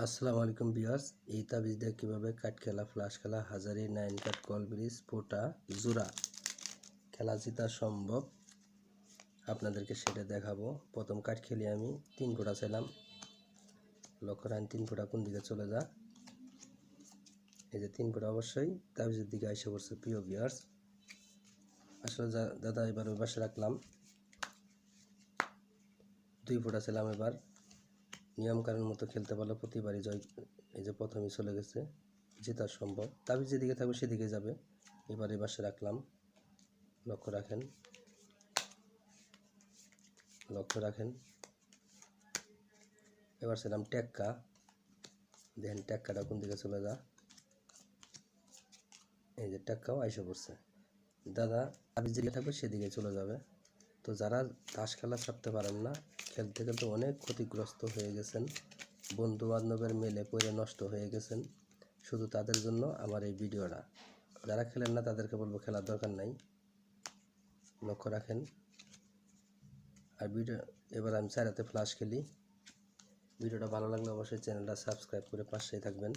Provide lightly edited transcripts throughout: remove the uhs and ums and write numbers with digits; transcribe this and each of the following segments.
আসসালামু আলাইকুম ভিউয়ার্স, এই তাবিজ দিয়ে কীভাবে কাঠ খেলা, ফ্লাশ খেলা, হাজারি, 9 কাঠ, কল ব্রিজ, পোটা, জোড়া খেলা জিতা সম্ভব আপনাদেরকে সেটা দেখাবো। প্রথম কাঠ খেলি আমি 3 ফোঁটা ছিলাম। লক্ষ্য রাখেন 3 ফোঁটা কোন দিকে চলে যা। এই যে 3 ফোঁটা অবশ্যই তাবিজের দিকে এসে পড়ছে। প্রিয় ভিউয়ার্স, আসলে দাদা এবার ওই পাশে রাখলাম। 2 ফোঁটা ছিলাম। এবার নিয়মকানুন মতো খেলতে পারলে প্রতিবারই জয়। এই যে প্রথমেই চলে গেছে, জেতা সম্ভব। তাবিজ যেদিকে থাকবে সেদিকে যাবে। এবার এই পাশে রাখলাম। লক্ষ্য রাখেন, লক্ষ্য রাখেন। এবার ছিলাম টেক্কা। দেখেন টেক্কাটা কোন দিকে চলে যা। এই যে টেক্কাও আইসে পড়ছে। দাদা তাবিজ যেদিকে থাকবে সেদিকে চলে যাবে। তো যারা তাস খেলা ছাড়তে পারেন না, খেলতে খেলতে অনেক ক্ষতিগ্রস্ত হয়ে গেছেন, বন্ধু বান্ধবের মেলে পড়ে নষ্ট হয়ে গেছেন, শুধু তাদের জন্য আমার এই ভিডিওটা। যারা খেলেন না তাদেরকে বলবো খেলার দরকার নাই। লক্ষ্য রাখেন। আর এবার আমি 4 হাতে ফ্লাশ খেলি। ভিডিওটা ভালো লাগলে অবশ্যই চ্যানেলটা সাবস্ক্রাইব করে পাশেই থাকবেন।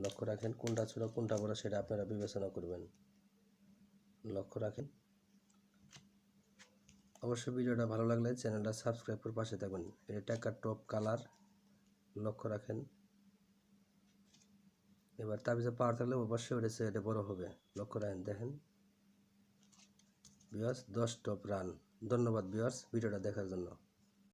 লক্ষ্য রাখেন, কোনটা ছোট কোনটা বড় সেটা আপনারা বিবেচনা করবেন। লক্ষ্য রাখেন। অবশ্যই ভিডিওটা ভালো লাগলে চ্যানেলটা সাবস্ক্রাইব করে পাশে থাকবেন। এটা টাকার টপ কালার। লক্ষ্য রাখেন। এবার তাবিজে পাওয়ার থাকলে অবশ্যই এটা বড় হবে। লক্ষ্য রাখেন। দেখেন ভিউয়ার্স, 10 টপ রান। ধন্যবাদ ভিউয়ার্স ভিডিওটা দেখার জন্য।